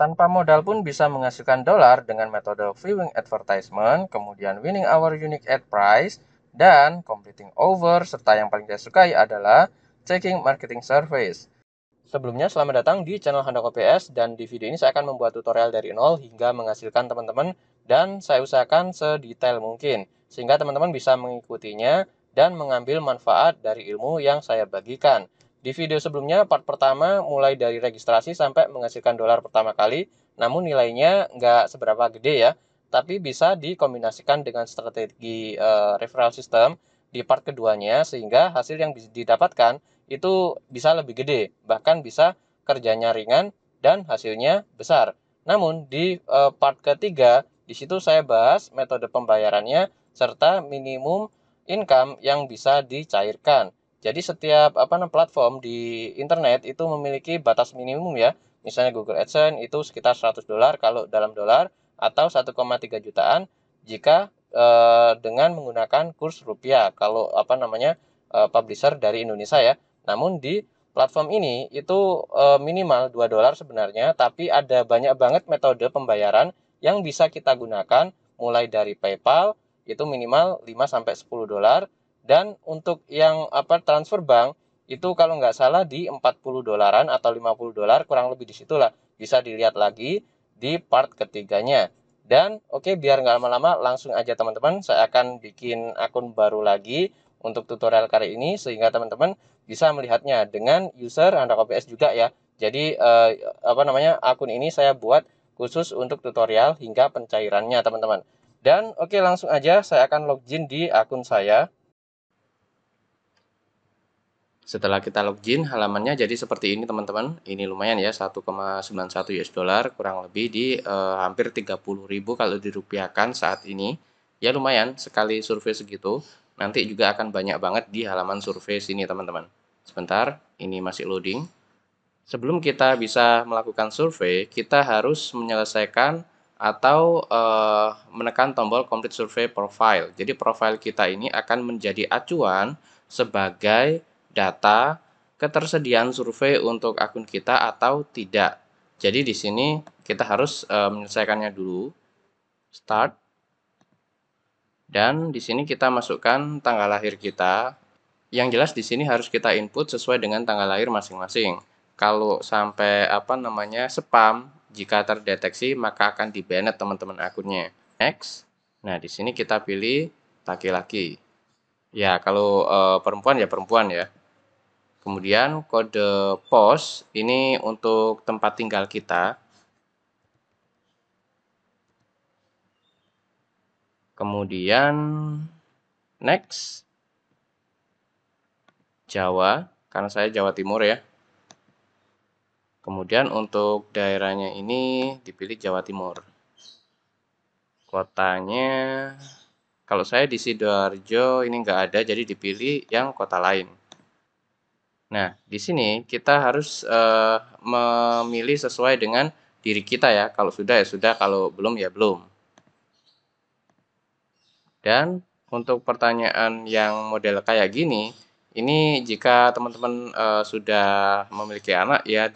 Tanpa modal pun bisa menghasilkan dolar dengan metode viewing advertisement, kemudian winning our unique ad price, dan completing over, serta yang paling saya sukai adalah checking marketing service. Sebelumnya, selamat datang di channel Handoko PS, dan di video ini saya akan membuat tutorial dari nol hingga menghasilkan teman-teman, dan saya usahakan sedetail mungkin, sehingga teman-teman bisa mengikutinya dan mengambil manfaat dari ilmu yang saya bagikan. Di video sebelumnya, part pertama mulai dari registrasi sampai menghasilkan dolar pertama kali, namun nilainya nggak seberapa gede ya, tapi bisa dikombinasikan dengan strategi referral system di part keduanya, sehingga hasil yang didapatkan itu bisa lebih gede, bahkan bisa kerjanya ringan dan hasilnya besar. Namun di part ketiga, di situ saya bahas metode pembayarannya serta minimum income yang bisa dicairkan. Jadi setiap platform di internet itu memiliki batas minimum ya. Misalnya Google AdSense itu sekitar 100 dolar kalau dalam dolar, atau 1,3 jutaan jika dengan menggunakan kurs rupiah kalau publisher dari Indonesia ya. Namun di platform ini itu minimal 2 dolar sebenarnya, tapi ada banyak banget metode pembayaran yang bisa kita gunakan, mulai dari PayPal itu minimal 5 sampai 10 dolar, dan untuk yang transfer bank itu kalau nggak salah di 40 dolaran atau 50 dolar, kurang lebih di situlah. Bisa dilihat lagi di part ketiganya. Dan oke, biar nggak lama-lama, langsung aja teman-teman, saya akan bikin akun baru lagi untuk tutorial kali ini, sehingga teman-teman bisa melihatnya dengan user Handoko PS juga ya. Jadi akun ini saya buat khusus untuk tutorial hingga pencairannya teman-teman. Dan oke, langsung aja saya akan login di akun saya. Setelah kita login, halamannya jadi seperti ini teman-teman. Ini lumayan ya, 1,91 US dollar, kurang lebih di hampir 30.000 kalau dirupiahkan saat ini. Ya lumayan, sekali survei segitu. Nanti juga akan banyak banget di halaman survei sini teman-teman. Sebentar, ini masih loading. Sebelum kita bisa melakukan survei, kita harus menyelesaikan atau menekan tombol complete survey profile. Jadi profile kita ini akan menjadi acuan sebagai data ketersediaan survei untuk akun kita atau tidak. Jadi di sini kita harus menyelesaikannya dulu. Start. Dan di sini kita masukkan tanggal lahir kita. Yang jelas di sini harus kita input sesuai dengan tanggal lahir masing-masing. Kalau sampai spam, jika terdeteksi maka akan di-banned teman-teman akunnya. Next. Nah, di sini kita pilih laki-laki. Ya, kalau perempuan ya perempuan ya. Kemudian kode pos ini untuk tempat tinggal kita. Kemudian next. Jawa, karena saya Jawa Timur ya. Kemudian untuk daerahnya ini dipilih Jawa Timur. Kotanya, kalau saya di Sidoarjo ini nggak ada, jadi dipilih yang kota lain. Nah, di sini kita harus memilih sesuai dengan diri kita ya. Kalau sudah ya sudah, kalau belum ya belum. Dan untuk pertanyaan yang model kayak gini, ini jika teman-teman sudah memiliki anak ya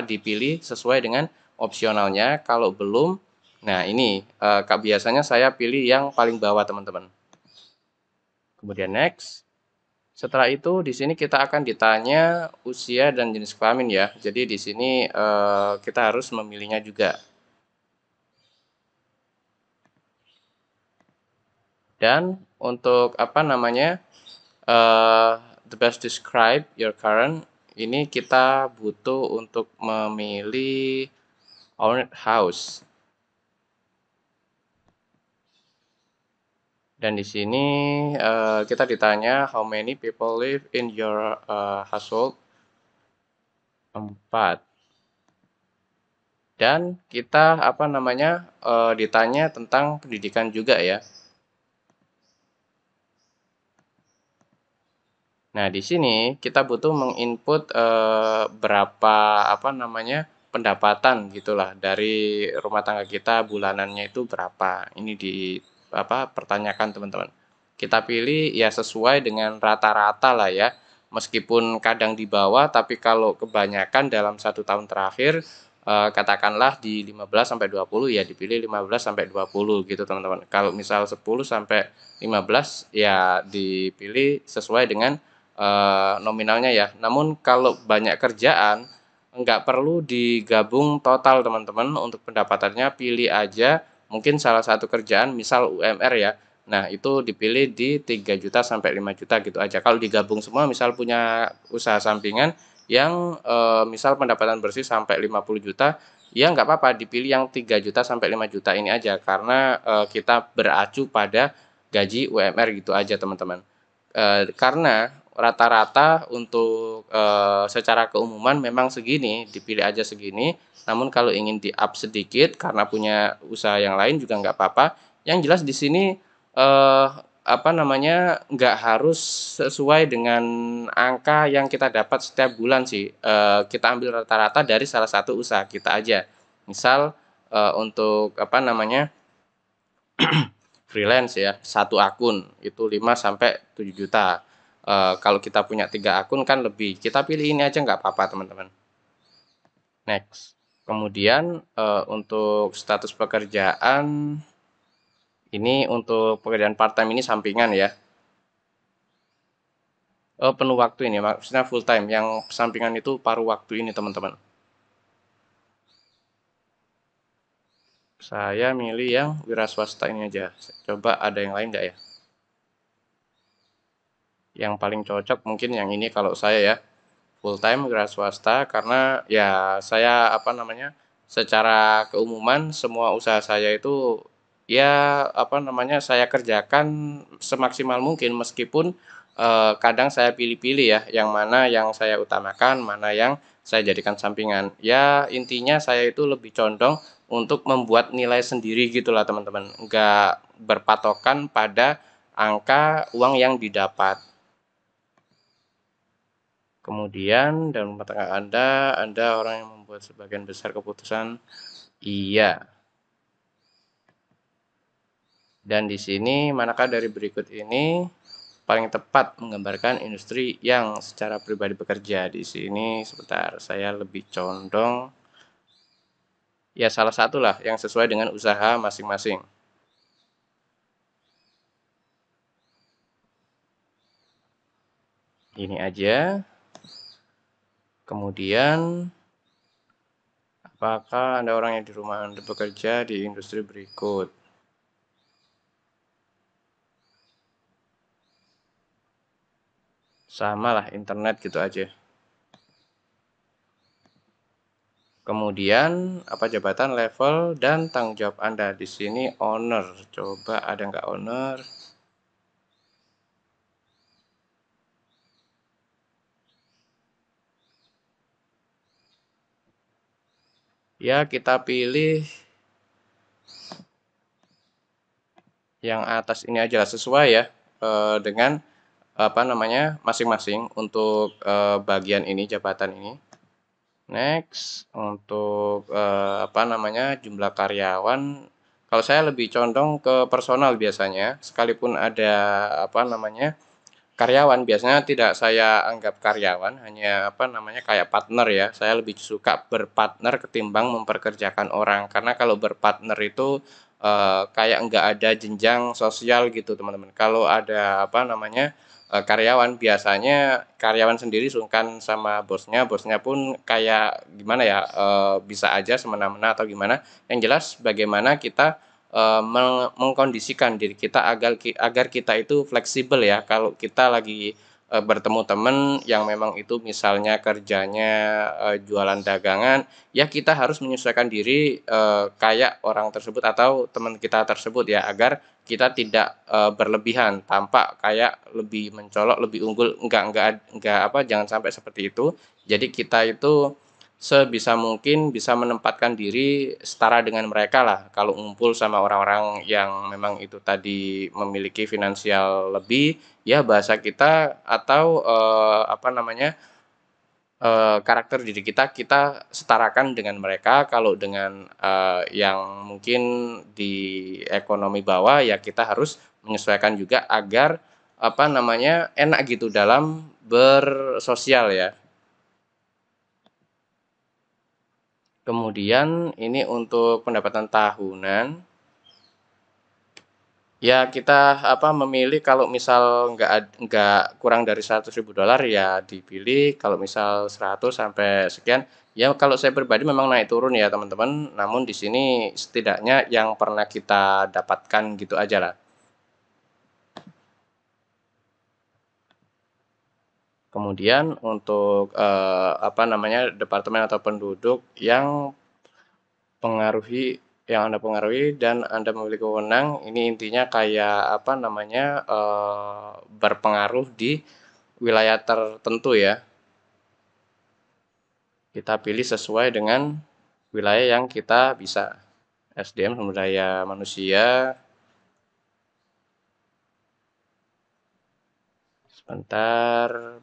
dipilih sesuai dengan opsionalnya. Kalau belum, nah ini biasanya saya pilih yang paling bawah teman-teman. Kemudian next. Setelah itu di sini kita akan ditanya usia dan jenis kelamin ya. Jadi di sini kita harus memilihnya juga. Dan untuk the best describe your current, ini kita butuh untuk memilih owned house. Dan di sini kita ditanya how many people live in your household. 4. Dan kita ditanya tentang pendidikan juga ya. Nah, di sini kita butuh menginput berapa pendapatan gitulah dari rumah tangga kita, bulanannya itu berapa. Ini pertanyakan teman-teman. Kita pilih ya sesuai dengan rata-rata lah ya. Meskipun kadang di bawah, tapi kalau kebanyakan dalam 1 tahun terakhir katakanlah di 15 sampai 20 ya dipilih 15 sampai 20 gitu teman-teman. Kalau misal 10 sampai 15 ya dipilih sesuai dengan nominalnya ya. Namun kalau banyak kerjaan nggak perlu digabung total teman-teman, untuk pendapatannya pilih aja mungkin salah satu kerjaan misal UMR ya. Nah, itu dipilih di 3 juta sampai 5 juta gitu aja. Kalau digabung semua misal punya usaha sampingan yang misal pendapatan bersih sampai 50 juta, ya nggak apa-apa dipilih yang 3 juta sampai 5 juta ini aja, karena kita beracu pada gaji UMR gitu aja teman-teman. Karena rata-rata untuk secara keumuman memang segini, dipilih aja segini. Namun kalau ingin di up sedikit karena punya usaha yang lain juga nggak apa-apa. Yang jelas di sini eh, apa namanya, nggak harus sesuai dengan angka yang kita dapat setiap bulan sih. Kita ambil rata-rata dari salah satu usaha kita aja. Misal untuk apa namanya, freelance ya, satu akun itu 5 sampai 7 juta. Kalau kita punya 3 akun kan lebih. Kita pilih ini aja nggak apa-apa teman-teman. Next. Kemudian untuk status pekerjaan, ini untuk pekerjaan part time ini sampingan ya. Penuh waktu ini, maksudnya full time. Yang sampingan itu paruh waktu ini teman-teman. Saya milih yang wira swasta ini aja. Coba ada yang lain nggak ya? Yang paling cocok mungkin yang ini kalau saya ya. Full time wira swasta, karena ya saya apa namanya, secara keumuman semua usaha saya itu ya apa namanya, saya kerjakan semaksimal mungkin, meskipun kadang saya pilih-pilih ya yang mana yang saya utamakan, mana yang saya jadikan sampingan. Ya intinya saya itu lebih condong untuk membuat nilai sendiri gitulah teman-teman, nggak berpatokan pada angka uang yang didapat. Kemudian dalam rumah tangga Anda orang yang membuat sebagian besar keputusan. Iya. Dan di sini manakah dari berikut ini paling tepat menggambarkan industri yang secara pribadi bekerja? Di sini sebentar, saya lebih condong ya salah satu lah yang sesuai dengan usaha masing-masing. Ini aja. Kemudian apakah Anda orang yang di rumah Anda bekerja di industri berikut? Sama lah, internet gitu aja. Kemudian apa jabatan, level, dan tanggung jawab Anda? Di sini owner. Coba ada nggak owner? Ya kita pilih yang atas ini aja lah, sesuai ya dengan apa namanya masing-masing untuk bagian ini, jabatan ini. Next, untuk apa namanya jumlah karyawan, kalau saya lebih condong ke personal biasanya, sekalipun ada apa namanya karyawan, biasanya tidak saya anggap karyawan, hanya apa namanya kayak partner ya. Saya lebih suka berpartner ketimbang memperkerjakan orang, karena kalau berpartner itu kayak nggak ada jenjang sosial gitu teman-teman. Kalau ada apa namanya karyawan, biasanya karyawan sendiri sungkan sama bosnya, bosnya pun kayak gimana ya, bisa aja semena-mena atau gimana. Yang jelas bagaimana kita mengkondisikan diri kita agar kita itu fleksibel ya. Kalau kita lagi bertemu teman yang memang itu misalnya kerjanya jualan dagangan, ya kita harus menyesuaikan diri kayak orang tersebut atau teman kita tersebut ya, agar kita tidak berlebihan, tampak kayak lebih mencolok, lebih unggul. Enggak apa, jangan sampai seperti itu. Jadi kita itu sebisa mungkin bisa menempatkan diri setara dengan mereka lah. Kalau ngumpul sama orang-orang yang memang itu tadi memiliki finansial lebih, ya bahasa kita atau apa namanya karakter diri kita kita setarakan dengan mereka. Kalau dengan yang mungkin di ekonomi bawah, ya kita harus menyesuaikan juga agar apa namanya enak gitu dalam bersosial ya. Kemudian ini untuk pendapatan tahunan. Ya kita memilih kalau misal nggak kurang dari 100.000 dolar ya dipilih, kalau misal 100 sampai sekian ya kalau saya pribadi memang naik turun ya teman-teman, namun di sini setidaknya yang pernah kita dapatkan gitu aja lah. Kemudian untuk departemen atau penduduk pengaruhi yang Anda pengaruhi dan Anda memiliki wewenang, ini intinya kayak berpengaruh di wilayah tertentu ya. Kita pilih sesuai dengan wilayah yang kita bisa. SDM sumber daya manusia. Sebentar,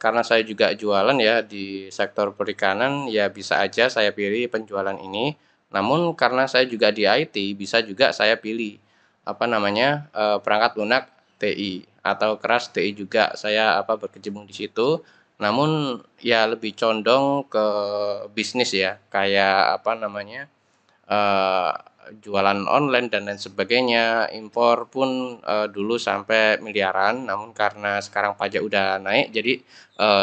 karena saya juga jualan ya di sektor perikanan, ya bisa aja saya pilih penjualan ini. Namun karena saya juga di IT, bisa juga saya pilih perangkat lunak TI atau keras TI juga. Saya berkecimpung di situ. Namun ya lebih condong ke bisnis ya, kayak eh, jualan online dan lain sebagainya. Impor pun dulu sampai miliaran, namun karena sekarang pajak udah naik, jadi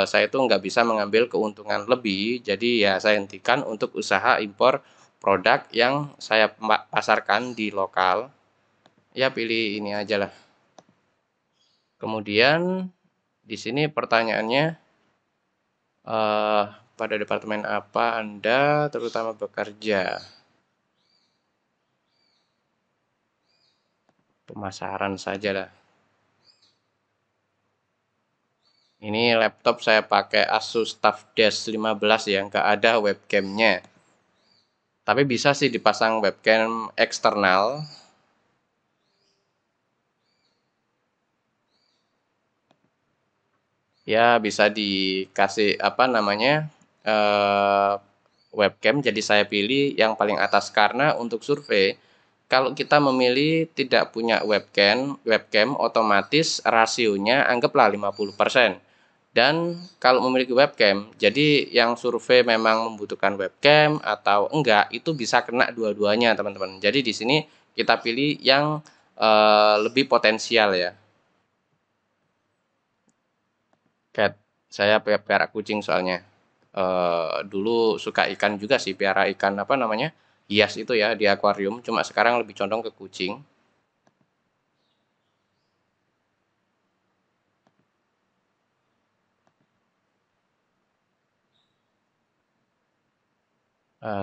saya tuh nggak bisa mengambil keuntungan lebih. Jadi ya saya hentikan untuk usaha impor produk yang saya pasarkan di lokal. Ya pilih ini aja lah. Kemudian di sini pertanyaannya, eh, pada departemen apa Anda terutama bekerja? Pemasaran saja lah. Ini laptop saya pakai Asus TUF Desk 15 ya, nggak ada webcamnya. Tapi bisa sih dipasang webcam eksternal. Ya bisa dikasih eh, webcam. Jadi saya pilih yang paling atas karena untuk survei, kalau kita memilih tidak punya webcam otomatis rasionya anggaplah 50%. Dan kalau memiliki webcam, jadi yang survei memang membutuhkan webcam atau enggak, itu bisa kena dua-duanya, teman-teman. Jadi di sini kita pilih yang lebih potensial ya. Cat, saya piara kucing soalnya. Dulu suka ikan juga sih, piara ikan hias itu ya di akuarium. Cuma sekarang lebih condong ke kucing.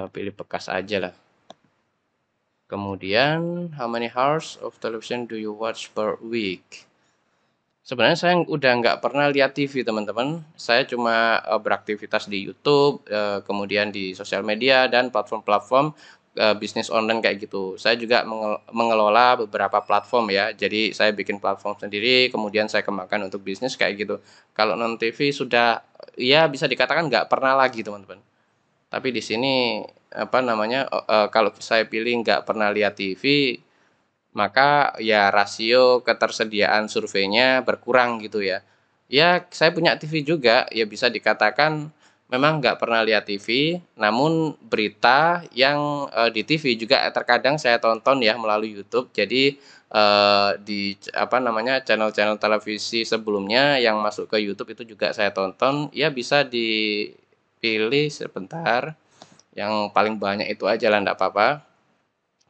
Pilih bekas aja lah. Kemudian, how many hours of television do you watch per week? Sebenarnya saya udah nggak pernah lihat TV, teman-teman. Saya cuma beraktivitas di YouTube, kemudian di sosial media dan platform-platform bisnis online kayak gitu. Saya juga mengelola beberapa platform ya. Jadi saya bikin platform sendiri, kemudian saya kembangkan untuk bisnis kayak gitu. Kalau non TV sudah, ya bisa dikatakan nggak pernah lagi, teman-teman. Tapi di sini kalau saya pilih nggak pernah lihat TV, maka ya rasio ketersediaan surveinya berkurang gitu ya. Ya saya punya TV juga, ya bisa dikatakan memang nggak pernah lihat TV, namun berita yang di TV juga terkadang saya tonton ya melalui YouTube. Jadi di channel-channel televisi sebelumnya yang masuk ke YouTube itu juga saya tonton. Ya bisa dipilih sebentar. Yang paling banyak itu aja lah, enggak apa-apa.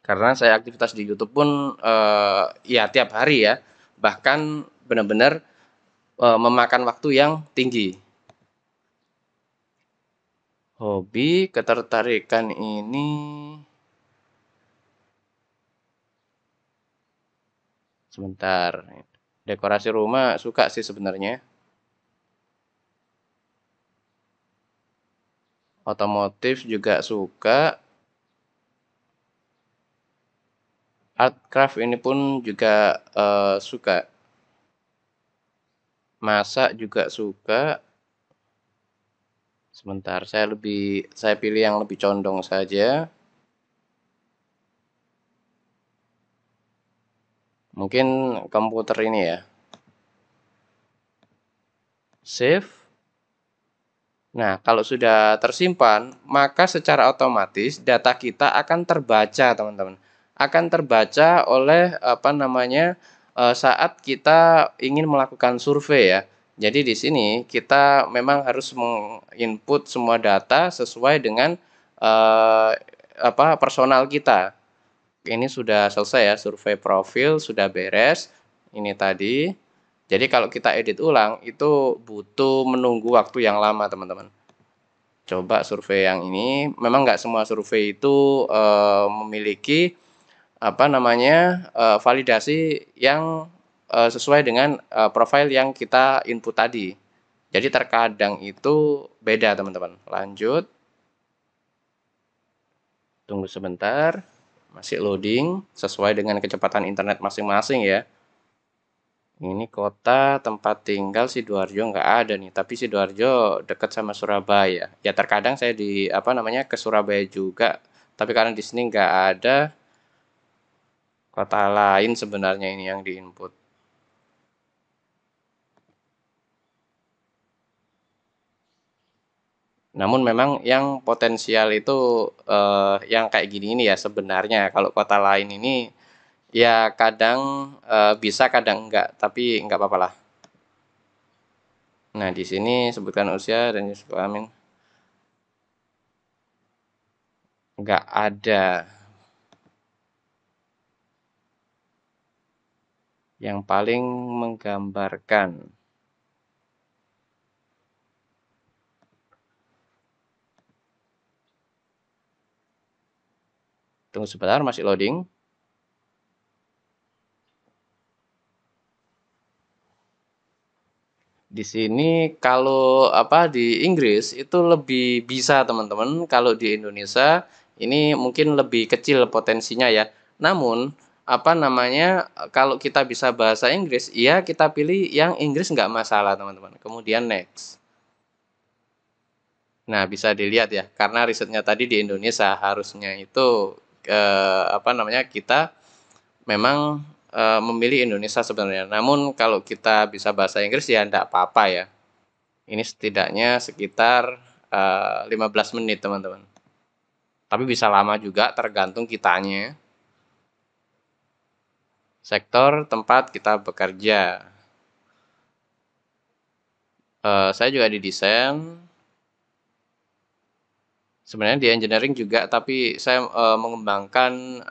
Karena saya aktivitas di YouTube pun ya tiap hari ya. Bahkan benar-benar memakan waktu yang tinggi. Hobi ketertarikan ini sebentar. Dekorasi rumah suka sih sebenarnya. Otomotif juga suka. Art craft ini pun juga suka. Masak juga suka. Sebentar, saya pilih yang lebih condong saja. Mungkin komputer ini ya. Save, Nah, kalau sudah tersimpan, maka secara otomatis data kita akan terbaca, teman-teman. Akan terbaca oleh apa namanya saat kita ingin melakukan survei ya. Jadi di sini kita memang harus menginput semua data sesuai dengan eh, personal kita. Ini sudah selesai ya, survei profil sudah beres. Ini tadi. Jadi kalau kita edit ulang itu butuh menunggu waktu yang lama, teman-teman. Coba survei yang ini, memang nggak semua survei itu memiliki apa namanya validasi yang sesuai dengan profil yang kita input tadi. Jadi terkadang itu beda, teman-teman. Lanjut, tunggu sebentar, masih loading sesuai dengan kecepatan internet masing-masing ya. Ini kota tempat tinggal Sidoarjo nggak ada nih, tapi Sidoarjo dekat sama Surabaya. Ya terkadang saya di apa namanya ke Surabaya juga, tapi karena di sini nggak ada kota lain sebenarnya ini yang diinput. Namun memang yang potensial itu yang kayak gini ini ya sebenarnya. Kalau kota lain ini ya kadang bisa kadang enggak, tapi enggak apa-apa lah. Nah, di sini sebutkan usia dan jenis kelamin. Enggak ada yang paling menggambarkan. Tunggu sebentar, masih loading. Di sini kalau apa di Inggris itu lebih bisa, teman-teman. Kalau di Indonesia ini mungkin lebih kecil potensinya ya. Namun apa namanya kalau kita bisa bahasa Inggris, ya kita pilih yang Inggris nggak masalah, teman-teman. Kemudian next. Nah, bisa dilihat ya, karena risetnya tadi di Indonesia harusnya itu apa namanya kita memang memilih Indonesia sebenarnya. Namun kalau kita bisa bahasa Inggris ya enggak apa-apa ya. Ini setidaknya sekitar 15 menit, teman-teman. Tapi bisa lama juga tergantung kitanya. Sektor tempat kita bekerja. Saya juga di desain. Sebenarnya di engineering juga, tapi saya mengembangkan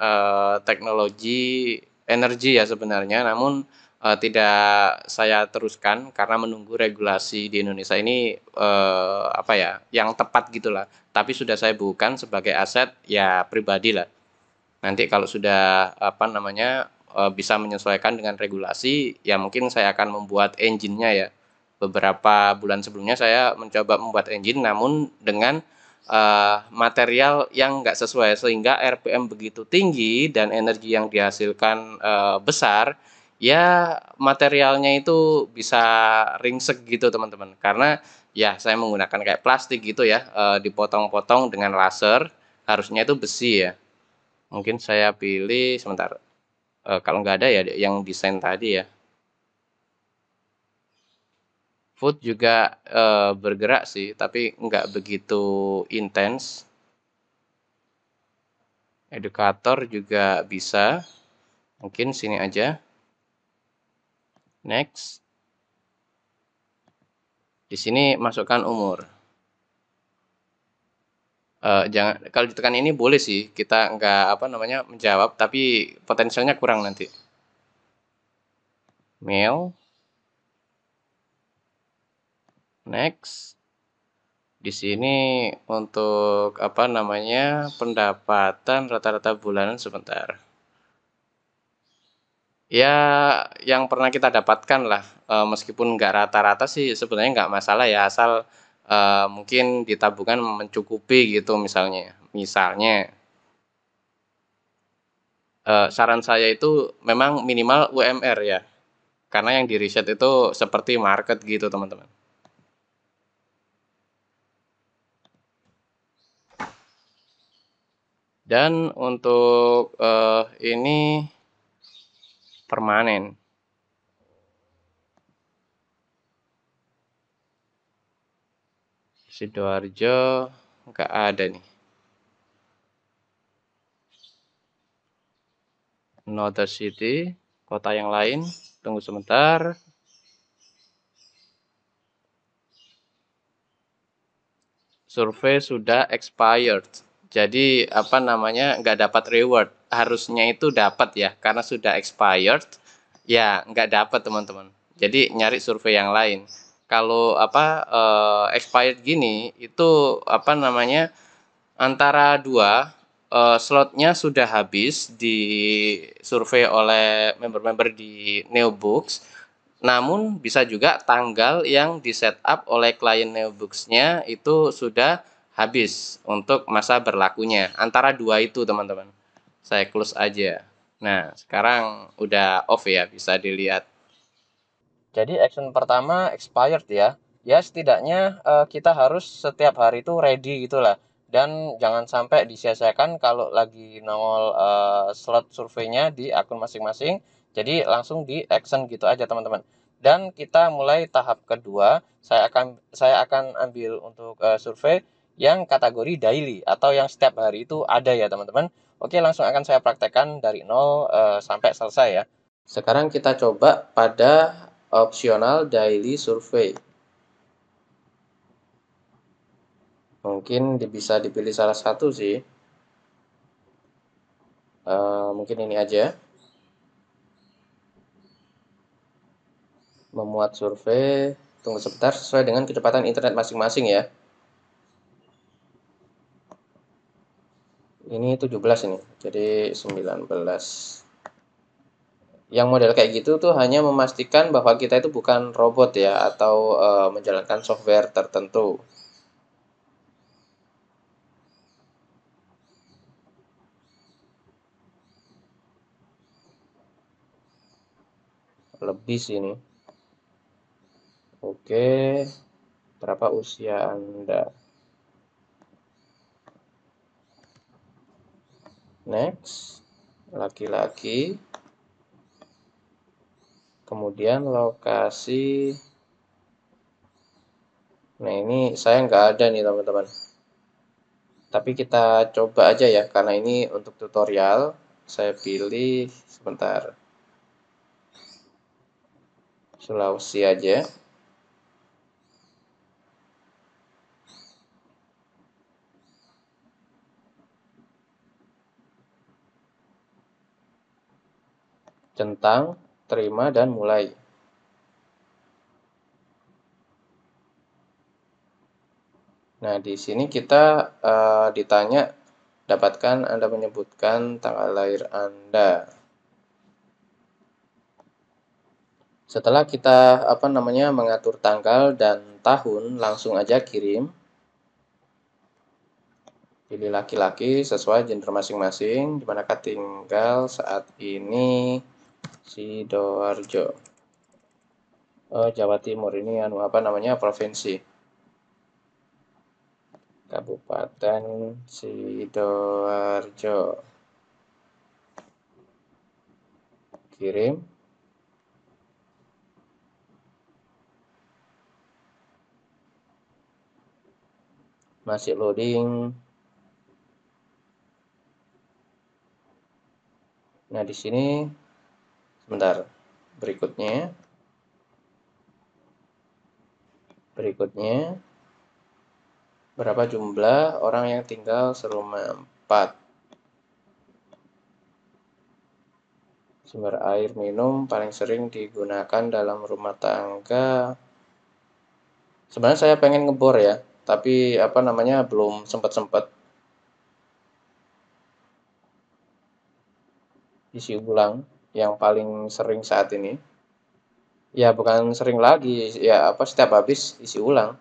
teknologi energi ya sebenarnya. Namun tidak saya teruskan karena menunggu regulasi di Indonesia ini apa ya, yang tepat gitulah. Tapi sudah saya bukan sebagai aset ya pribadi lah. Nanti kalau sudah apa namanya bisa menyesuaikan dengan regulasi, ya mungkin saya akan membuat engine-nya ya. Beberapa bulan sebelumnya saya mencoba membuat engine, namun dengan material yang nggak sesuai sehingga RPM begitu tinggi dan energi yang dihasilkan besar, ya materialnya itu bisa ringsek gitu, teman-teman. Karena ya saya menggunakan kayak plastik gitu ya, dipotong-potong dengan laser, harusnya itu besi ya. Mungkin saya pilih sebentar. Kalau nggak ada ya yang desain tadi ya. Food juga bergerak sih, tapi nggak begitu intens. Edukator juga bisa. Mungkin sini aja. Next. Di sini masukkan umur. Jangan kalau ditekan ini boleh sih kita nggak apa namanya menjawab, tapi potensialnya kurang nanti. Male. Next. Di sini untuk apa namanya pendapatan rata-rata bulanan sebentar. Ya, yang pernah kita dapatkan lah, meskipun nggak rata-rata sih sebenarnya nggak masalah ya, asal mungkin di tabungan mencukupi gitu misalnya. Misalnya, saran saya itu memang minimal UMR ya, karena yang di riset itu seperti market gitu, teman-teman. Dan untuk ini permanen. Sidoarjo nggak ada nih. Another city, kota yang lain. Tunggu sebentar. Survei sudah expired. Jadi apa namanya nggak dapat reward. Harusnya itu dapat ya, karena sudah expired. Ya nggak dapat teman-teman. Jadi nyari survei yang lain. Kalau expired gini itu apa namanya antara dua slotnya sudah habis di survei oleh member-member di Neobooks. Namun bisa juga tanggal yang di setup oleh klien Neobooks-nya itu sudah habis untuk masa berlakunya. Antara dua itu teman-teman. Saya close aja. Nah, sekarang udah off ya, bisa dilihat. Jadi action pertama expired ya. Ya setidaknya kita harus setiap hari itu ready gitulah. Dan jangan sampai disia-siakan kalau lagi nongol slot surveinya di akun masing-masing. Jadi langsung di action gitu aja teman-teman. Dan kita mulai tahap kedua. Saya akan ambil untuk survei yang kategori daily atau yang setiap hari itu ada ya teman-teman. Oke, langsung akan saya praktekkan dari nol sampai selesai ya. Sekarang kita coba pada opsional daily survey. Mungkin bisa dipilih salah satu sih. Mungkin ini aja. Memuat survei. Tunggu sebentar sesuai dengan kecepatan internet masing-masing ya. Ini 17 ini. Jadi 19. Yang model kayak gitu tuh hanya memastikan bahwa kita itu bukan robot ya atau menjalankan software tertentu. Lebih sih ini. Oke, berapa usia Anda? Next, laki-laki. Kemudian lokasi. Nah ini saya nggak ada nih teman-teman. Tapi kita coba aja ya, karena ini untuk tutorial. Saya pilih sebentar. Sulawesi aja. Centang, terima, dan mulai. Nah, di sini kita ditanya, dapatkan Anda menyebutkan tanggal lahir Anda. Setelah kita mengatur tanggal dan tahun, langsung aja kirim. Pilih laki-laki sesuai gender masing-masing, di manakah tinggal saat ini Sidoarjo. Jawa Timur ini provinsi. Kabupaten Sidoarjo. Kirim. Masih loading. Nah, di sini sebentar. Berikutnya berapa jumlah orang yang tinggal serumah 4. Sumber air minum paling sering digunakan dalam rumah tangga. Sebenarnya saya pengen ngebor ya, tapi belum sempat isi ulang yang paling sering saat ini. Ya bukan sering lagi, ya setiap habis isi ulang.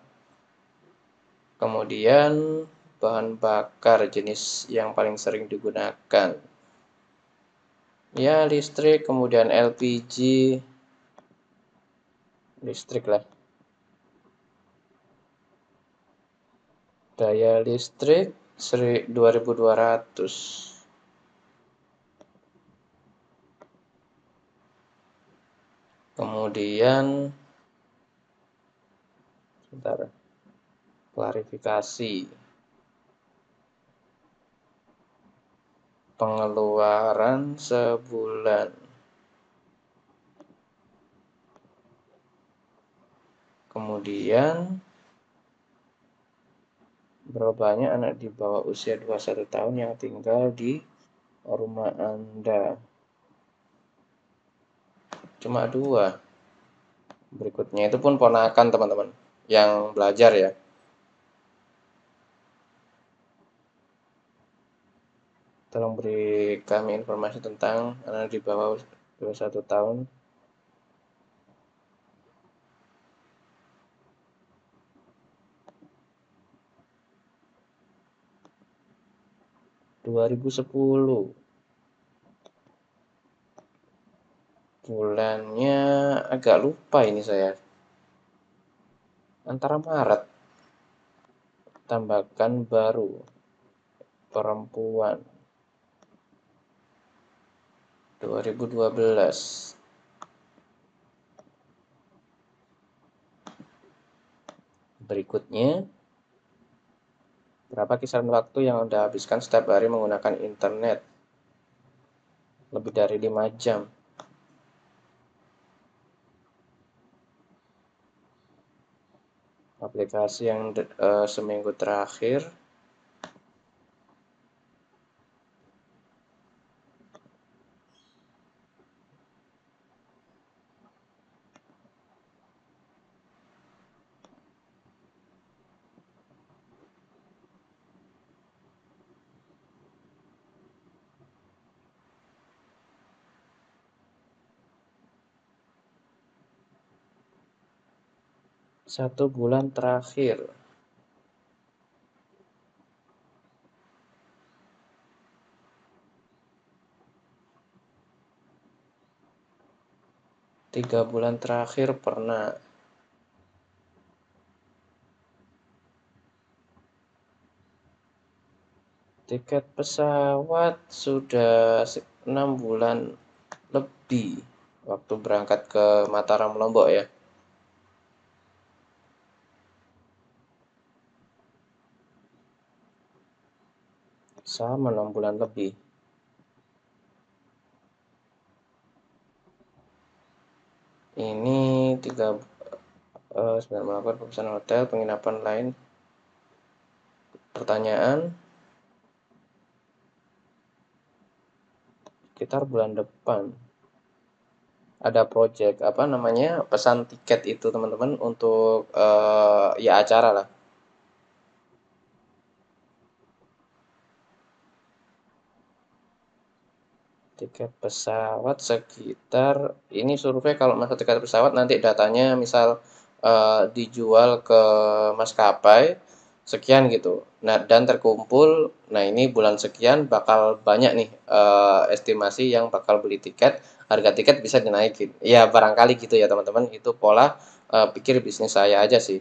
Kemudian bahan bakar jenis yang paling sering digunakan. Ya listrik, kemudian LPG. Listrik lah. Daya listrik 2200. Kemudian sebentar. Klarifikasi. Pengeluaran sebulan. Kemudian berapa banyak anak di bawah usia 21 tahun yang tinggal di rumah Anda? Cuma 2. Berikutnya itu pun ponakan teman-teman yang belajar ya. Tolong beri kami informasi tentang anak di bawah 21 tahun. ...2010. Bulannya agak lupa ini saya. Antara Maret. Tambahkan baru. Perempuan. 2012. Berikutnya, berapa kisaran waktu yang Anda habiskan setiap hari menggunakan internet? Lebih dari 5 jam. Aplikasi yang seminggu terakhir. Satu bulan terakhir. Tiga bulan terakhir pernah. Tiket pesawat sudah 6 bulan lebih waktu berangkat ke Mataram Lombok ya. Sama 6 bulan lebih. Ini 9 melakukan pemesanan hotel, penginapan lain. Pertanyaan, sekitar bulan depan ada project apa namanya pesan tiket itu teman-teman untuk ya acara lah. Tiket pesawat sekitar ini survei kalau masuk tiket pesawat nanti datanya misal dijual ke maskapai sekian gitu. Nah, dan terkumpul, nah ini bulan sekian bakal banyak nih estimasi yang bakal beli tiket, harga tiket bisa dinaikin. Ya barangkali gitu ya teman-teman, itu pola pikir bisnis saya aja sih.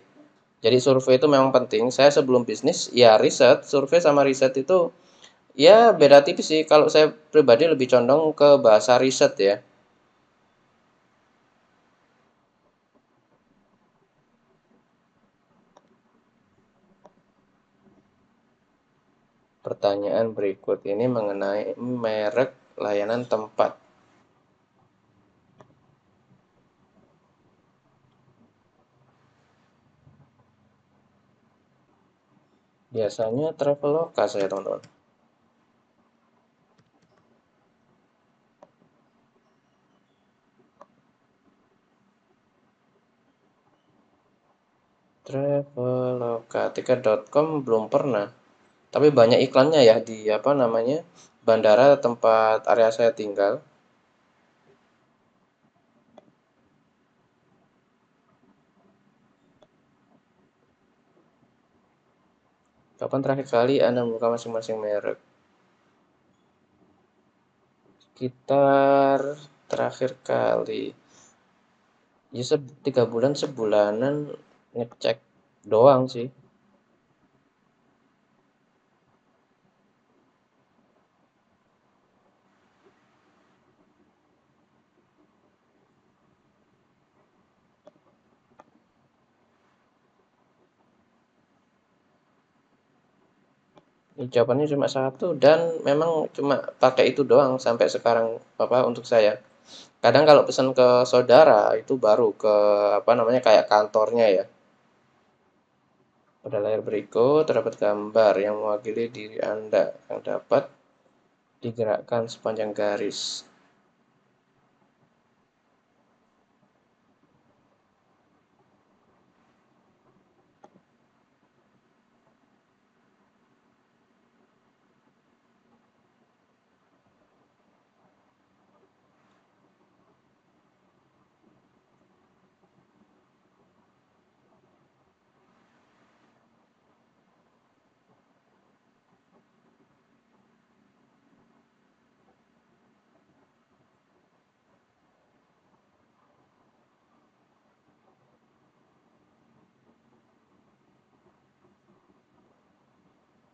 Jadi survei itu memang penting. Saya sebelum bisnis ya riset, survei sama riset itu ya beda tipis sih. Kalau saya pribadi lebih condong ke bahasa riset ya. Pertanyaan berikut ini mengenai merek layanan tempat. Biasanya Traveloka saya teman-teman. Traveloka, tiket.com belum pernah. Tapi banyak iklannya ya di apa namanya bandara tempat area saya tinggal. Kapan terakhir kali Anda membuka masing-masing merek? Sekitar terakhir kali ya 3 bulan sebulanan ngecek doang sih. Jawabannya cuma satu dan memang cuma pakai itu doang sampai sekarang apa untuk saya. Kadang kalau pesan ke saudara itu baru ke apa namanya kayak kantornya ya. Pada layar berikut terdapat gambar yang mewakili diri Anda yang dapat digerakkan sepanjang garis.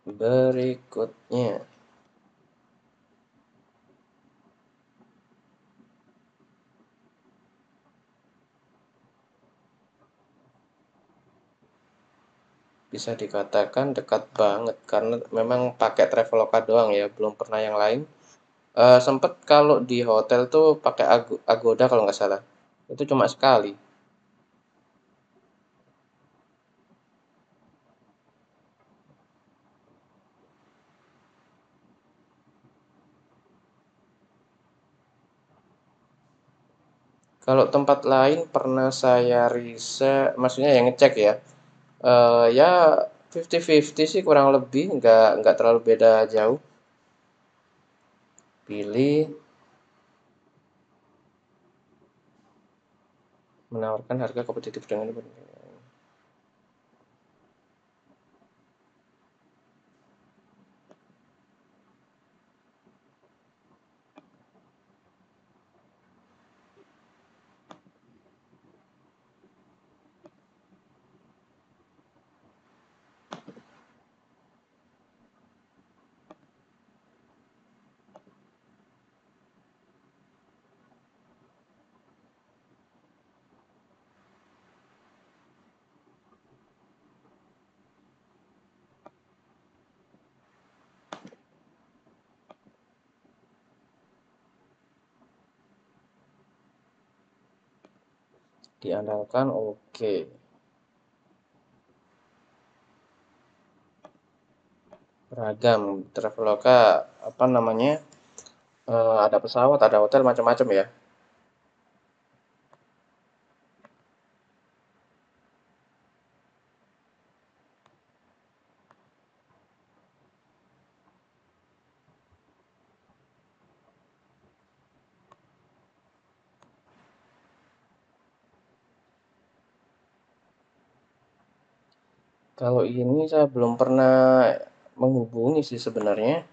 Berikutnya bisa dikatakan dekat banget karena memang pakai Traveloka doang ya, belum pernah yang lain. Sempet kalau di hotel tuh pakai Agoda kalau nggak salah. Itu cuma sekali. Kalau tempat lain pernah saya riset, maksudnya yang ngecek ya. Ya 50-50 sih kurang lebih, nggak terlalu beda jauh. Pilih menawarkan harga kompetitif dengan diandalkan. Oke, beragam Traveloka apa namanya? Ada pesawat, ada hotel macam-macam ya. Kalau ini saya belum pernah menghubungi sih sebenarnya.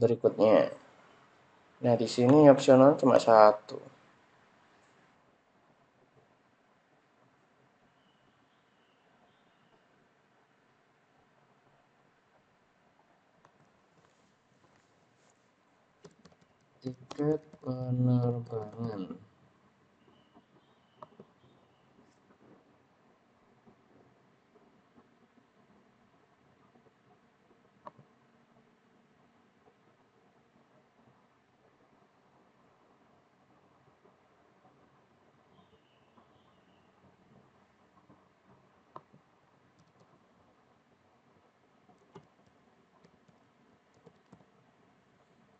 Berikutnya. Nah, di sini opsional cuma satu. Tiket penerbangan.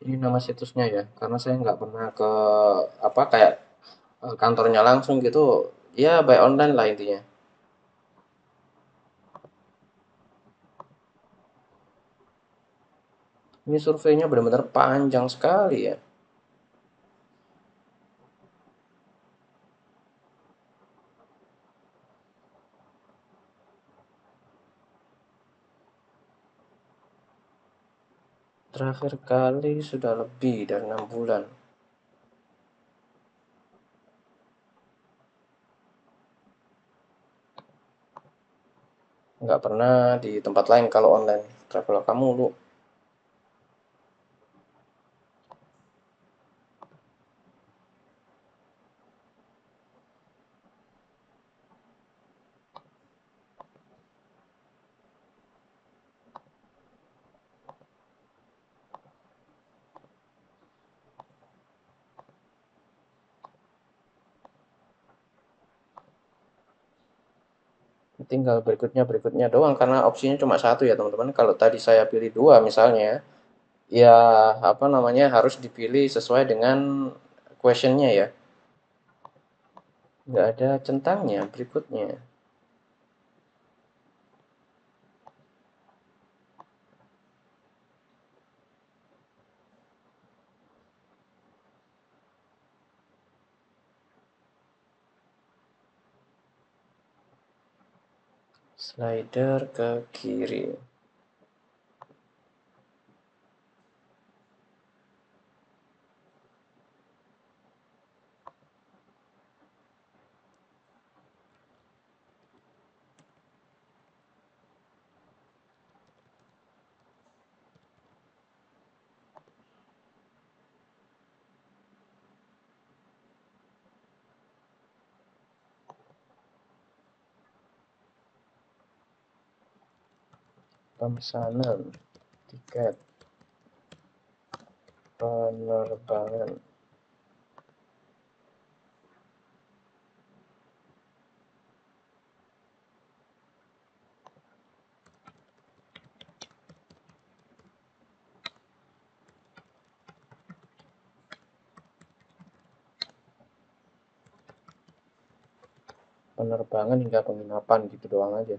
Ini nama situsnya ya, karena saya nggak pernah ke apa kayak kantornya langsung gitu. Ya, by online lah intinya. Ini surveinya benar-benar panjang sekali ya. Terakhir kali sudah lebih dari 6 bulan. Nggak pernah di tempat lain kalau online. Travel kamu lu. Tinggal berikutnya doang karena opsinya cuma satu ya teman-teman. Kalau tadi saya pilih dua misalnya, ya apa namanya harus dipilih sesuai dengan questionnya ya. Nggak ada centangnya berikutnya. Slider ke kiri. Pemesanan tiket penerbangan. Penerbangan hingga penginapan gitu doang aja.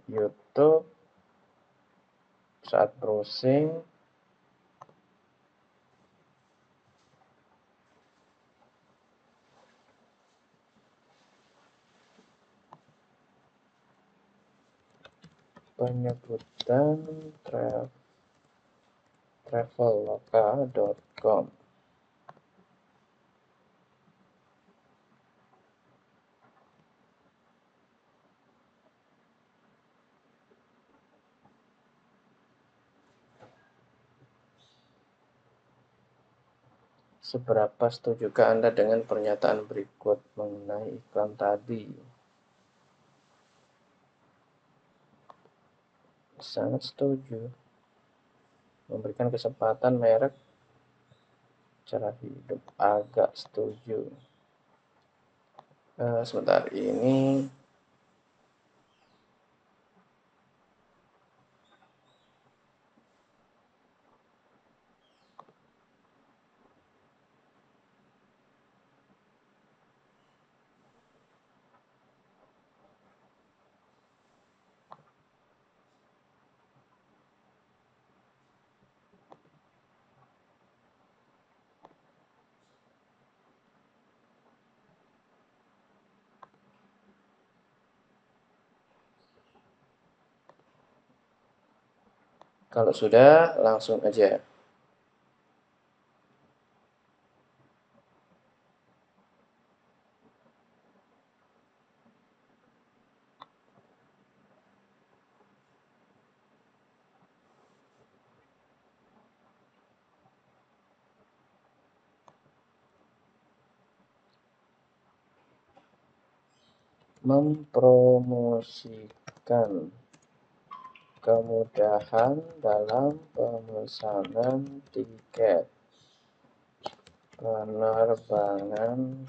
YouTube saat browsing penyebutan traveloka.com. Seberapa setujukah Anda dengan pernyataan berikut mengenai iklan tadi? Sangat setuju. Memberikan kesempatan merek cara hidup. Agak setuju. Sebentar ini kalau sudah langsung aja. Mempromosikan kemudahan dalam pemesanan tiket penerbangan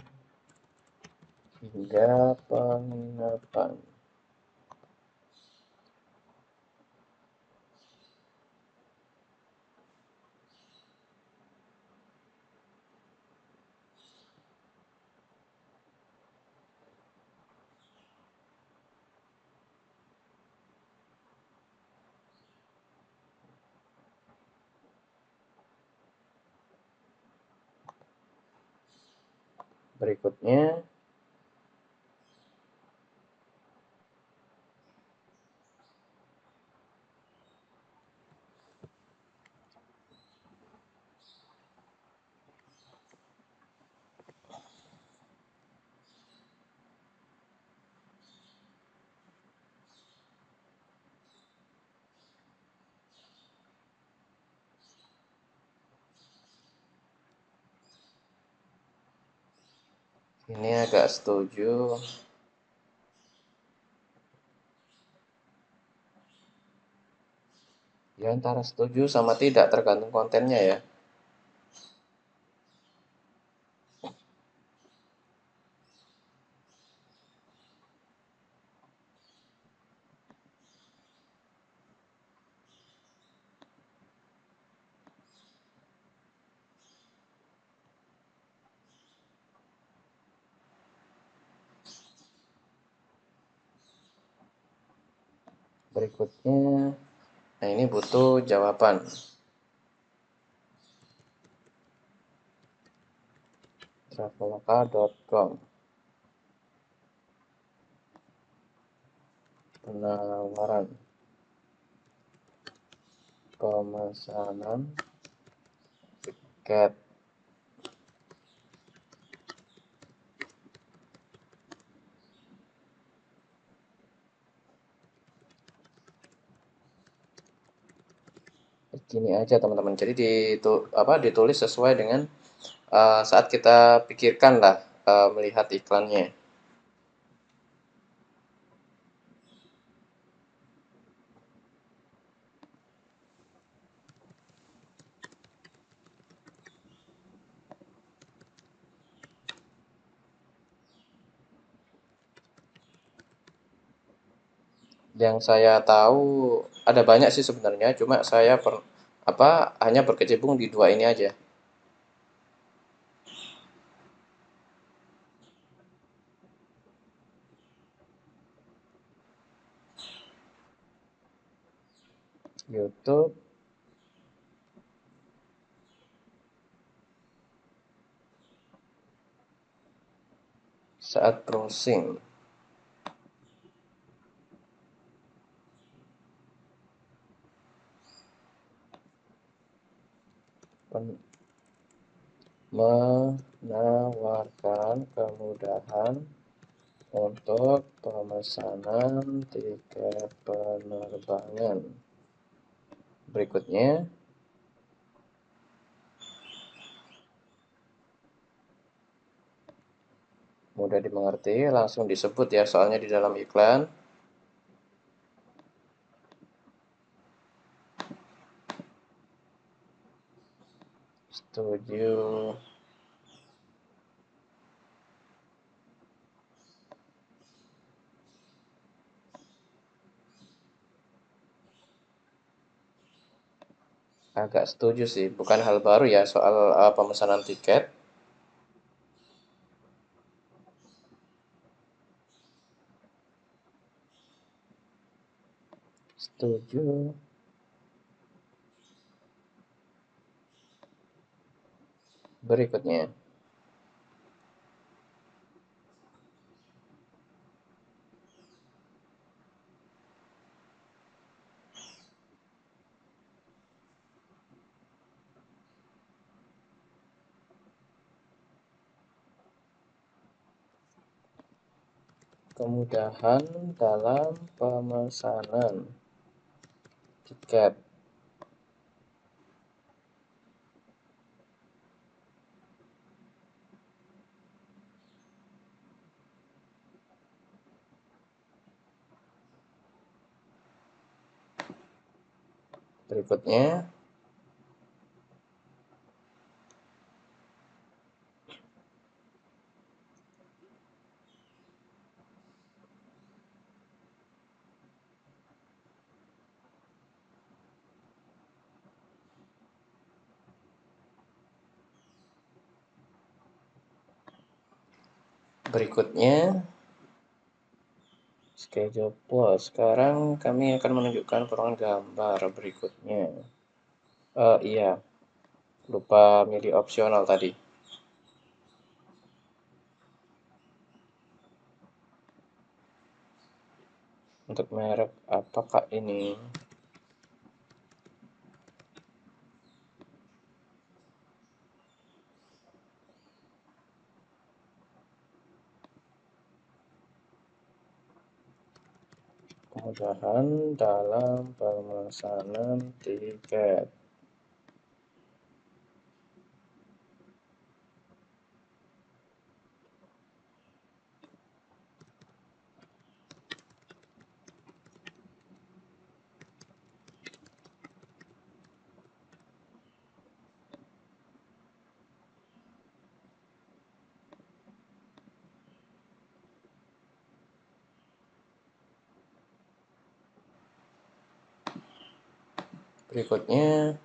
hingga penginapan. Berikutnya, Ini agak setuju. Ya antara setuju sama tidak tergantung kontennya ya. Berikutnya, nah ini butuh jawaban. Traveloka.com, penawaran pemesanan tiket. Gini aja teman-teman. Jadi ditulis sesuai dengan saat kita pikirkan lah melihat iklannya. Yang saya tahu ada banyak sih sebenarnya, cuma saya hanya berkecimpung di dua ini aja. YouTube, saat browsing, menawarkan kemudahan untuk pemesanan tiket penerbangan. Berikutnya, mudah dimengerti, langsung disebut ya soalnya di dalam iklan. Setuju. Agak setuju sih, bukan hal baru ya soal pemesanan tiket. Setuju. Berikutnya, kemudahan dalam pemesanan tiket. Berikutnya, schedule plus. Sekarang kami akan menunjukkan potongan gambar berikutnya. Iya, lupa milih opsional tadi. Untuk merek apakah ini? Kemudahan dalam pemesanan tiket. Berikutnya,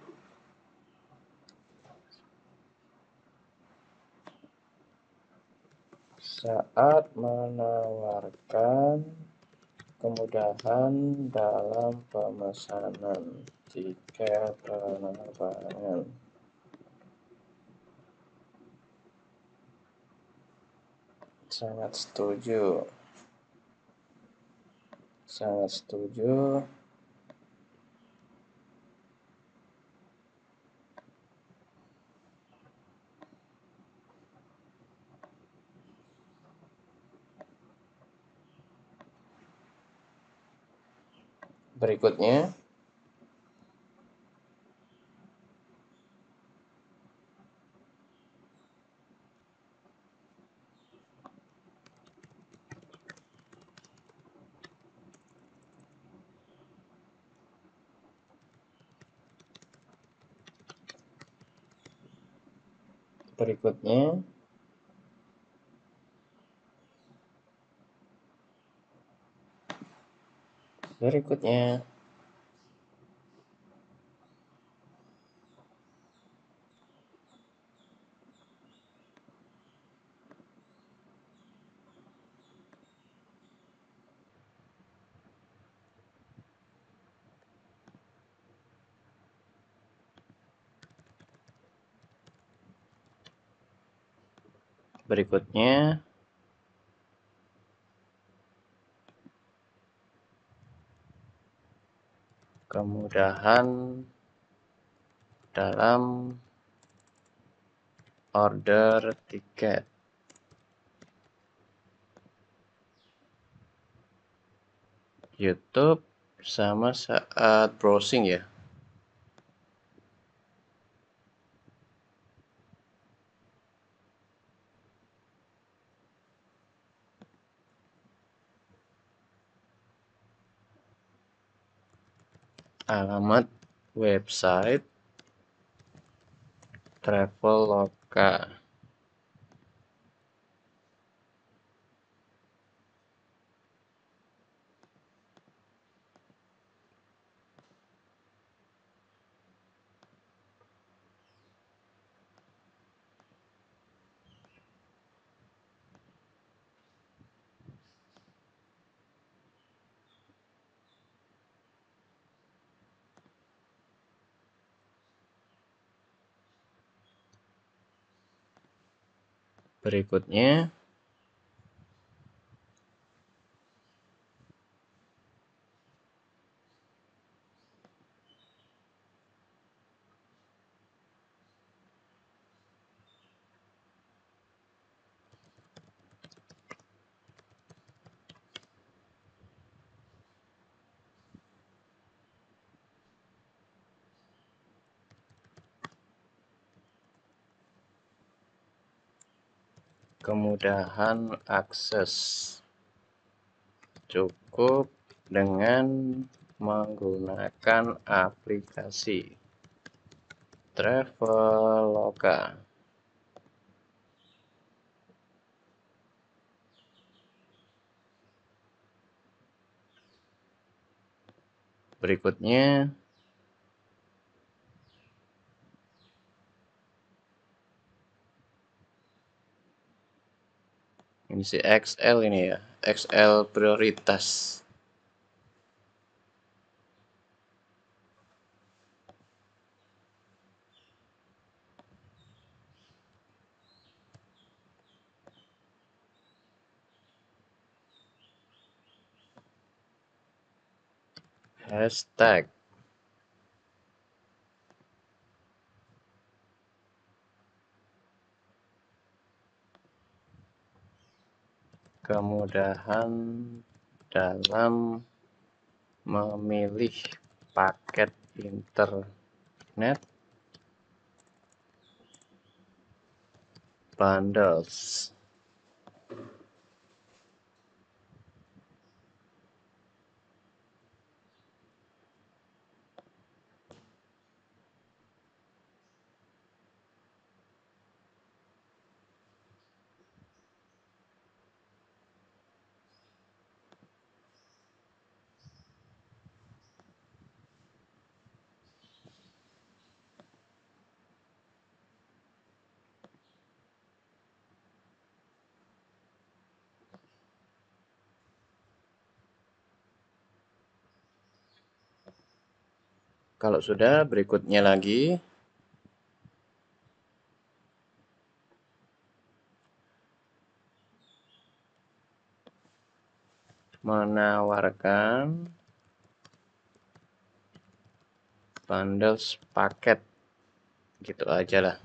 saat menawarkan kemudahan dalam pemesanan tiket penerbangan. Sangat setuju. Sangat setuju. Berikutnya, berikutnya, berikutnya, berikutnya, kemudahan dalam order tiket. YouTube sama saat browsing ya. Alamat website Traveloka. Berikutnya, kemudahan akses. Cukup dengan menggunakan aplikasi Traveloka. Berikutnya, ini si XL ini ya, XL prioritas. Hashtag. Kemudahan dalam memilih paket internet bundles. Kalau sudah, berikutnya lagi menawarkan bundles paket, gitu aja lah.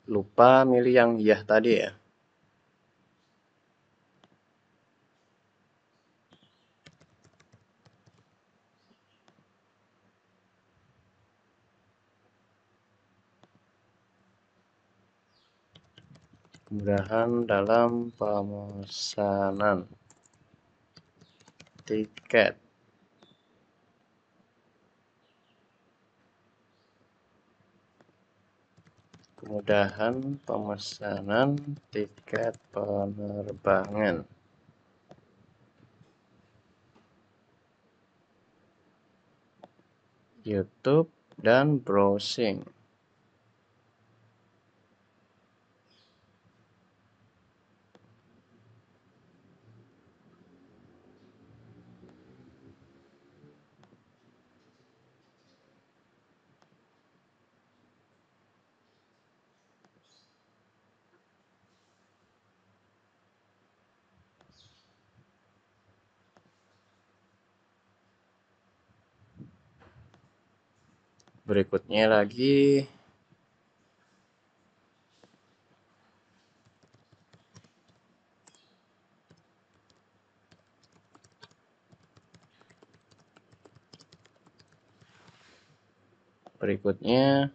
Lupa milih yang iya tadi ya. Kemudahan dalam pemesanan tiket. Kemudahan pemesanan tiket penerbangan. YouTube dan browsing. Berikutnya lagi berikutnya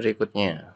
berikutnya.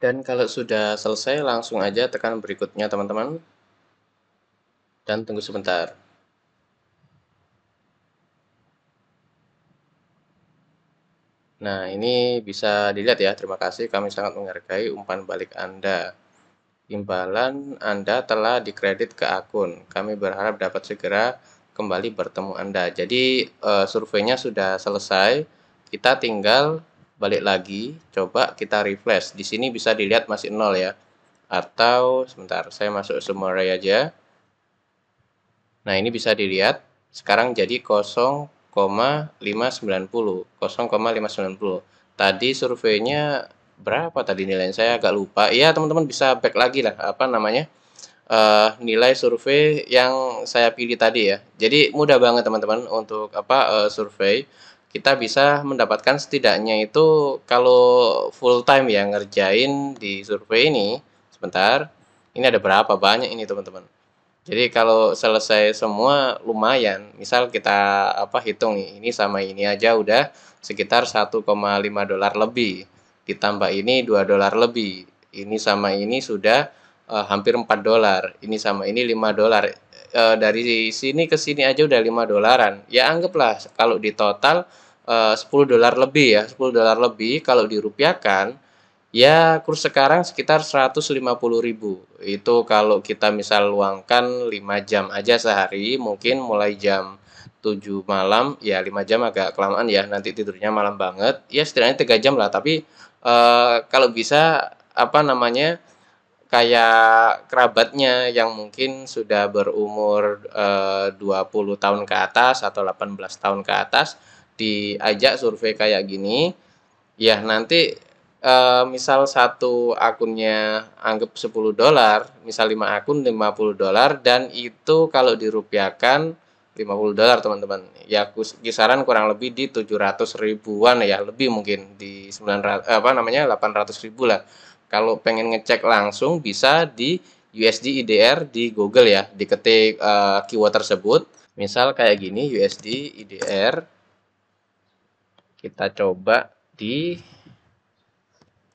Dan kalau sudah selesai, langsung aja tekan berikutnya teman-teman, dan tunggu sebentar. Nah, ini bisa dilihat ya, terima kasih, kami sangat menghargai umpan balik Anda. Imbalan Anda telah dikredit ke akun. Kami berharap dapat segera kembali bertemu Anda. Jadi surveinya sudah selesai. Kita tinggal balik lagi, coba kita refresh. Di sini bisa dilihat masih 0 ya. Atau sebentar, saya masuk summary aja. Nah, ini bisa dilihat sekarang jadi 0,590. 0,590. Tadi surveinya berapa tadi nilainya? Saya agak lupa. Iya, teman-teman bisa back lagi lah, apa namanya? Nilai survei yang saya pilih tadi ya. Jadi mudah banget teman-teman untuk survei. Kita bisa mendapatkan setidaknya itu kalau full time ya ngerjain di survei ini. Sebentar. Ini ada berapa banyak ini teman-teman. Jadi kalau selesai semua lumayan. Misal kita hitung nih, ini sama ini aja udah sekitar 1,5 dolar lebih. Ditambah ini 2 dolar lebih. Ini sama ini sudah hampir 4 dolar. Ini sama ini 5 dolar. Dari sini ke sini aja udah 5 dolaran. Ya anggaplah kalau di total 10 dolar lebih ya. 10 dolar lebih kalau dirupiahkan ya, kurs sekarang sekitar 150.000. Itu kalau kita misal luangkan 5 jam aja sehari, mungkin mulai jam 7 malam, ya 5 jam agak kelamaan ya, nanti tidurnya malam banget. Ya setidaknya 3 jam lah, tapi kalau bisa kayak kerabatnya yang mungkin sudah berumur 20 tahun ke atas atau 18 tahun ke atas diajak survei kayak gini. Ya, nanti misal satu akunnya anggap 10 dolar, misal 5 akun 50 dolar, dan itu kalau dirupiahkan 50 dolar teman-teman. Ya kisaran kurang lebih di 700 ribuan ya, lebih mungkin di 900 800 ribu lah. Kalau pengen ngecek langsung bisa di USD IDR di Google ya, diketik keyword tersebut. Misal kayak gini USD IDR, kita coba di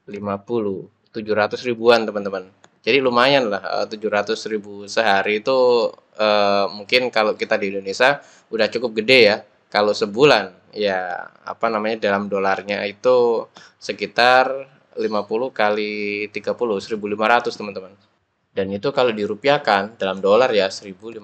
700 ribuan teman-teman. Jadi lumayan lah 700 ribu sehari itu mungkin kalau kita di Indonesia udah cukup gede ya. Kalau sebulan ya dalam dolarnya itu sekitar 50 kali 30 1.500 teman-teman. Dan itu kalau dirupiahkan dalam dolar ya 1.520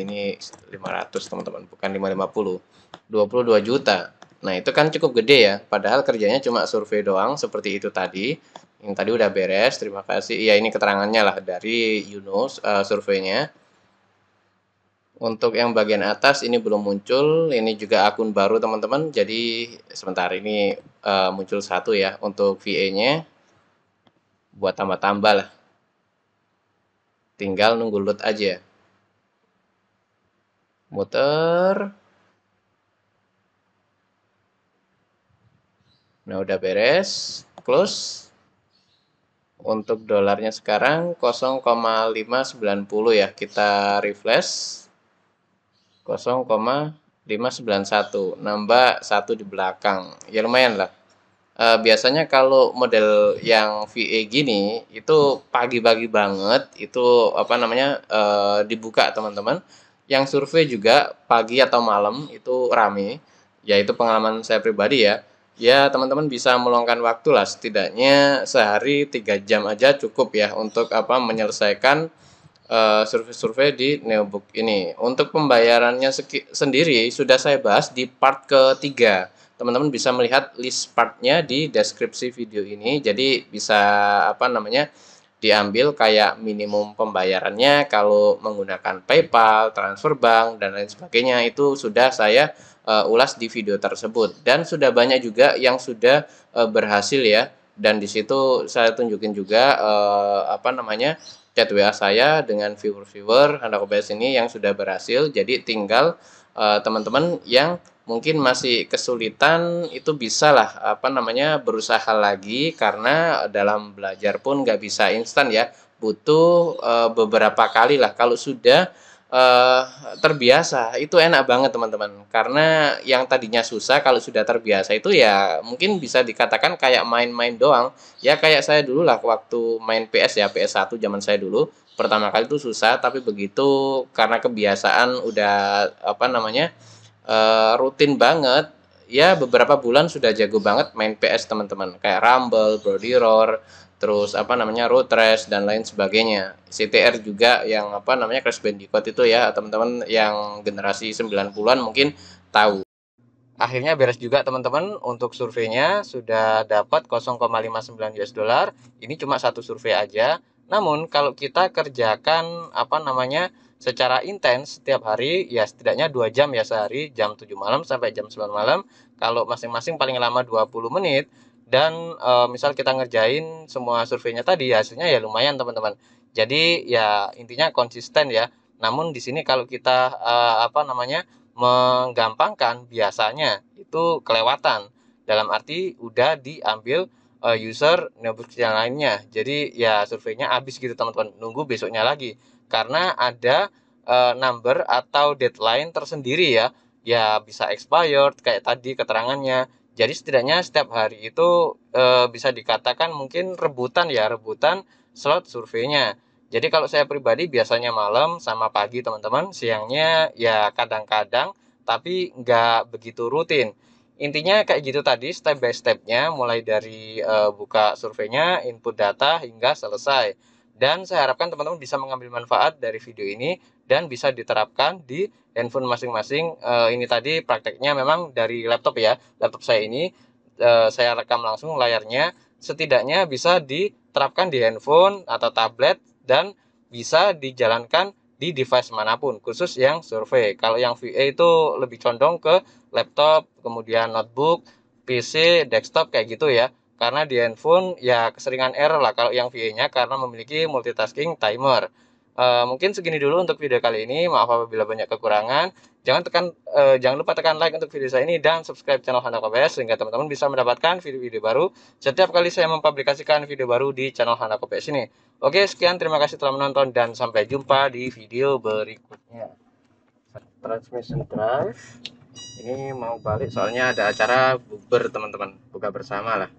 ini 500 teman-teman, bukan 550. 22 juta. Nah, itu kan cukup gede ya. Padahal kerjanya cuma survei doang seperti itu tadi. Yang tadi udah beres. Terima kasih. Ya, ini keterangannya lah dari Yunus surveinya. Untuk yang bagian atas ini belum muncul. Ini juga akun baru teman-teman. Jadi sebentar ini muncul satu ya untuk VA-nya. Buat tambah-tambah lah. Tinggal nunggu load aja. Muter. Nah, udah beres. Close. Untuk dolarnya sekarang 0,590 ya. Kita refresh. 0,591. Nambah 1 di belakang. Ya lumayan lah. Biasanya kalau model yang VA gini itu pagi-pagi banget itu dibuka teman-teman. Yang survei juga pagi atau malam itu rame. Ya itu pengalaman saya pribadi ya. Ya teman-teman bisa meluangkan waktu lah setidaknya sehari 3 jam aja cukup ya untuk menyelesaikan survei-survei di Neobook ini. Untuk pembayarannya sendiri sudah saya bahas di part ketiga. Teman-teman bisa melihat list partnya di deskripsi video ini. Jadi bisa diambil kayak minimum pembayarannya kalau menggunakan PayPal, transfer bank dan lain sebagainya itu sudah saya ulas di video tersebut. Dan sudah banyak juga yang sudah berhasil ya. Dan di situ saya tunjukin juga chat WA saya dengan viewer-viewer Handako BS ini yang sudah berhasil. Jadi tinggal teman-teman yang mungkin masih kesulitan itu bisa lah berusaha lagi, karena dalam belajar pun nggak bisa instan ya, butuh beberapa kali lah. Kalau sudah eh, terbiasa, itu enak banget teman-teman. Karena yang tadinya susah kalau sudah terbiasa itu ya mungkin bisa dikatakan kayak main-main doang. Ya kayak saya dulu lah waktu main PS ya, PS1 zaman saya dulu. Pertama kali itu susah, tapi begitu karena kebiasaan udah apa namanya rutin banget. Ya beberapa bulan sudah jago banget main PS teman-teman. Kayak Rumble, Bloody Roar, terus apa namanya Road Rash dan lain sebagainya. CTR juga yang apa namanya Crash Bandicoot itu ya, teman-teman yang generasi 90-an mungkin tahu. Akhirnya beres juga teman-teman untuk surveinya sudah dapat 0,59 US dollar. Ini cuma satu survei aja. Namun kalau kita kerjakan apa namanya secara intens setiap hari ya setidaknya 2 jam ya sehari, jam 7 malam sampai jam 9 malam. Kalau masing-masing paling lama 20 menit dan misal kita ngerjain semua surveinya tadi hasilnya ya lumayan teman-teman. Jadi ya intinya konsisten ya. Namun di sini kalau kita apa namanya menggampangkan biasanya itu kelewatan dalam arti udah diambil user notebook yang lainnya, jadi ya surveinya habis gitu teman-teman, nunggu besoknya lagi karena ada number atau deadline tersendiri ya, ya bisa expired kayak tadi keterangannya. Jadi setidaknya setiap hari itu bisa dikatakan mungkin rebutan ya, rebutan slot surveinya. Jadi kalau saya pribadi biasanya malam sama pagi teman-teman, siangnya ya kadang-kadang, tapi nggak begitu rutin. Intinya kayak gitu tadi step by stepnya, mulai dari buka surveinya, input data hingga selesai. Dan saya harapkan teman-teman bisa mengambil manfaat dari video ini dan bisa diterapkan di handphone masing-masing. Ini tadi prakteknya memang dari laptop ya, laptop saya ini saya rekam langsung layarnya, setidaknya bisa diterapkan di handphone atau tablet dan bisa dijalankan di device manapun, khusus yang survei. Kalau yang VA itu lebih condong ke laptop, kemudian notebook, PC, desktop kayak gitu ya. Karena di handphone ya keseringan error lah kalau yang VA-nya karena memiliki multitasking timer. Mungkin segini dulu untuk video kali ini. Maaf apabila banyak kekurangan. Jangan lupa tekan like untuk video saya ini dan subscribe channel Handap KPS sehingga teman-teman bisa mendapatkan video-video baru setiap kali saya mempublikasikan video baru di channel Handap KPS ini. Oke, sekian, terima kasih telah menonton dan sampai jumpa di video berikutnya. Transmission drive. Ini mau balik soalnya ada acara bukber teman-teman, buka bersama lah.